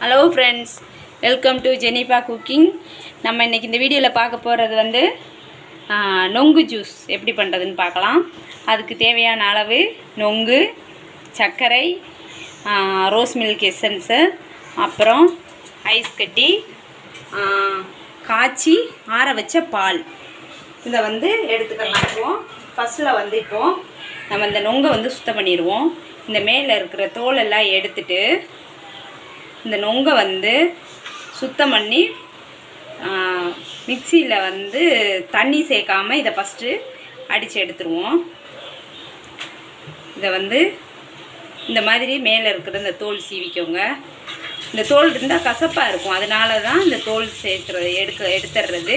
Hello friends, welcome to Jenifa cooking. நம்ம இன்றைக்கி இந்த வீடியோவில் பார்க்க போகிறது வந்து நொங்கு ஜூஸ் எப்படி பண்ணுறதுன்னு பார்க்கலாம். அதுக்கு தேவையான அளவு நொங்கு, சர்க்கரை, ரோஸ் மில்க் எசன்ஸு, அப்புறம் ஐஸ் கட்டி, காய்ச்சி ஆற வச்ச பால், இதை வந்து எடுத்துக்கலாம். இப்போது ஃபஸ்ட்டில் வந்து இப்போது நம்ம இந்த நொங்கை வந்து சுத்தம் பண்ணிடுவோம். இந்த மேலே இருக்கிற தோலெல்லாம் எடுத்துட்டு இந்த நொங்கை வந்து சுத்தம் பண்ணி மிக்சியில் வந்து தண்ணி சேர்க்காமல் இதை ஃபஸ்ட்டு அடித்து எடுத்துருவோம். இதை வந்து இந்த மாதிரி மேலே இருக்கிற இந்த தோல் சீவிக்கோங்க. இந்த தோல் இருந்தால் கசப்பாக இருக்கும், அதனால தான் இந்த தோல் சேர்க்குறது எடுத்துடுறது.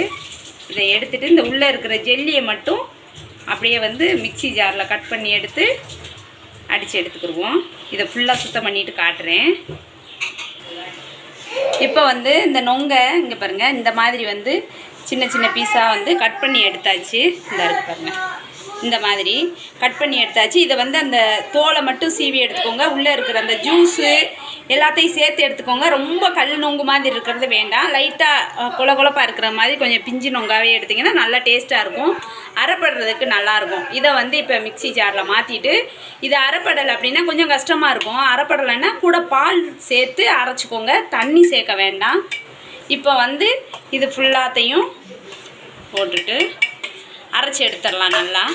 இதை எடுத்துகிட்டு இந்த உள்ளே இருக்கிற ஜெல்லியை மட்டும் அப்படியே வந்து மிக்சி ஜாரில் கட் பண்ணி எடுத்து அடித்து எடுத்துக்கிடுவோம். இதை ஃபுல்லாக சுத்தம் பண்ணிவிட்டு காட்டுறேன். இப்போ வந்து இந்த நொங்கை இங்கே பாருங்கள், இந்த மாதிரி வந்து சின்ன சின்ன பீஸாக வந்து கட் பண்ணி எடுத்தாச்சு. இந்த இருக்குது பாருங்கள், இந்த மாதிரி கட் பண்ணி எடுத்தாச்சு. இதை வந்து அந்த தோலை மட்டும் சீவி எடுத்துக்கோங்க. உள்ளே இருக்கிற அந்த ஜூஸு எல்லாத்தையும் சேர்த்து எடுத்துக்கோங்க. ரொம்ப கல் நொங்கு மாதிரி இருக்கிறது வேண்டாம். லைட்டாக கொலப்பாக இருக்கிற மாதிரி கொஞ்சம் பிஞ்சு நொங்காவே எடுத்திங்கன்னா நல்லா டேஸ்ட்டாக இருக்கும், அரைப்படுறதுக்கு நல்லாயிருக்கும். இதை வந்து இப்போ மிக்சி ஜாரில் மாற்றிட்டு, இதை அரைப்படலை அப்படின்னா கொஞ்சம் கஷ்டமாக இருக்கும். அரைப்படலைன்னா கூட பால் சேர்த்து அரைச்சிக்கோங்க, தண்ணி சேர்க்க வேண்டாம். இப்போ வந்து இது ஃபுல்லாத்தையும் போட்டுட்டு அரைச்சி எடுத்துடலாம் நல்லா.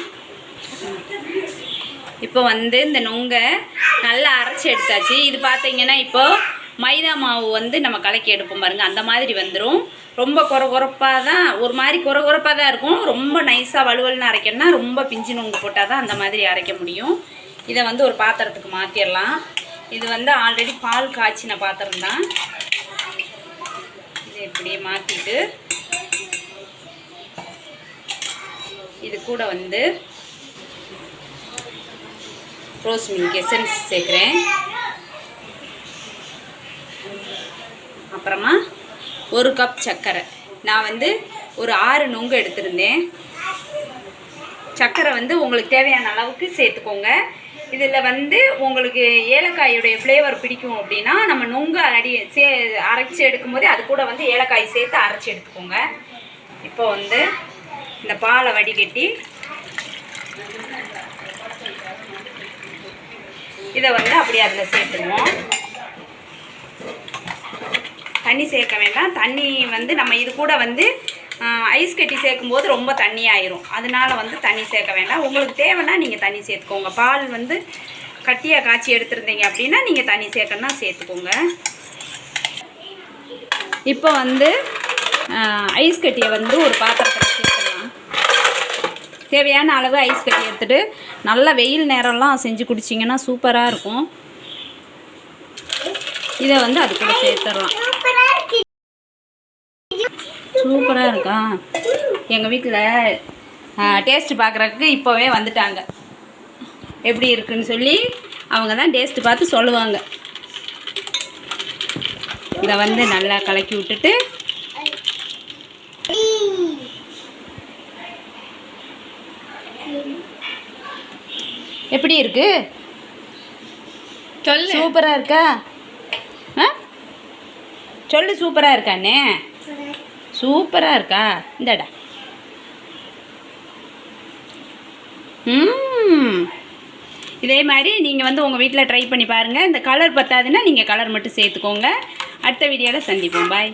இப்போ வந்து இந்த நொங்கை நல்லா அரைச்சி எடுத்தாச்சு. இது பார்த்தீங்கன்னா இப்போது மைதா மாவு வந்து நம்ம கலக்கி எடுப்போம் பாருங்கள், அந்த மாதிரி வந்துடும். ரொம்ப குறப்பாக தான், ஒரு மாதிரி குறப்பாக தான் இருக்கும். ரொம்ப நைஸாக வலுவல்னு அரைக்கணும்னா ரொம்ப பிஞ்சு நொங்கு போட்டால் தான் அந்த மாதிரி அரைக்க முடியும். இதை வந்து ஒரு பாத்திரத்துக்கு மாற்றிடலாம். இது வந்து ஆல்ரெடி பால் காய்ச்சின பாத்திரம் தான். இதை இப்படியே மாற்றிட்டு இது கூட வந்து ரோஸ் மில்க் எசன்ஸ் சேர்க்குறேன். அப்புறமா 1 கப் சர்க்கரை. நான் வந்து ஒரு 6 நொங்கு எடுத்திருந்தேன். சர்க்கரை வந்து உங்களுக்கு தேவையான அளவுக்கு சேர்த்துக்கோங்க. இதில் வந்து உங்களுக்கு ஏலக்காயுடைய ஃப்ளேவர் பிடிக்கும் அப்படின்னா நம்ம நொங்கு அரைச்சி எடுக்கும்போது அது கூட வந்து ஏலக்காய் சேர்த்து அரைச்சி எடுத்துக்கோங்க. இப்போ வந்து இந்த பாலை வடிகட்டி இதை வந்து அப்படியே அதில் சேர்த்துருவோம். தண்ணி சேர்க்க வேண்டாம். தண்ணி வந்து நம்ம இது கூட வந்து ஐஸ் கட்டி சேர்க்கும்போது ரொம்ப தண்ணி ஆயிரும், அதனால வந்து தண்ணி சேர்க்க வேண்டாம். உங்களுக்கு தேவைன்னா நீங்கள் தண்ணி சேர்த்துக்கோங்க. பால் வந்து கட்டியாக காய்ச்சி எடுத்துருந்தீங்க அப்படின்னா நீங்கள் தண்ணி சேர்க்கணுன்னா சேர்த்துக்கோங்க. இப்போ வந்து ஐஸ் கட்டியை வந்து ஒரு பாத்திரத்தில் சேர்த்துக்கலாம். தேவையான அளவு ஐஸ் கட்டி எடுத்துகிட்டு நல்லா வெயில் நேரம்லாம் செஞ்சு குடிச்சிங்கன்னா சூப்பராக இருக்கும். இதை வந்து அது கூட சேர்த்துடலாம். சூப்பராக இருக்கா? எங்கள் வீட்டில் டேஸ்ட்டு பார்க்குறதுக்கு இப்போவே வந்துட்டாங்க. எப்படி இருக்குன்னு சொல்லி அவங்க தான் டேஸ்ட்டு பார்த்து சொல்லுவாங்க. இதை வந்து நல்லா கலக்கி விட்டுட்டு எப்படி இருக்கு சொல்லு. சூப்பராக இருக்கா? சொல்லு, சூப்பராக இருக்கானே? சூப்பராக இருக்கா? இந்தடா. இதே மாதிரி நீங்கள் வந்து உங்கள் வீட்டில் ட்ரை பண்ணி பாருங்கள். இந்த கலர் பத்தாதுன்னா நீங்கள் கலர் மட்டும் சேர்த்துக்கோங்க. அடுத்த வீடியோவில் சந்திப்போம். பாய்.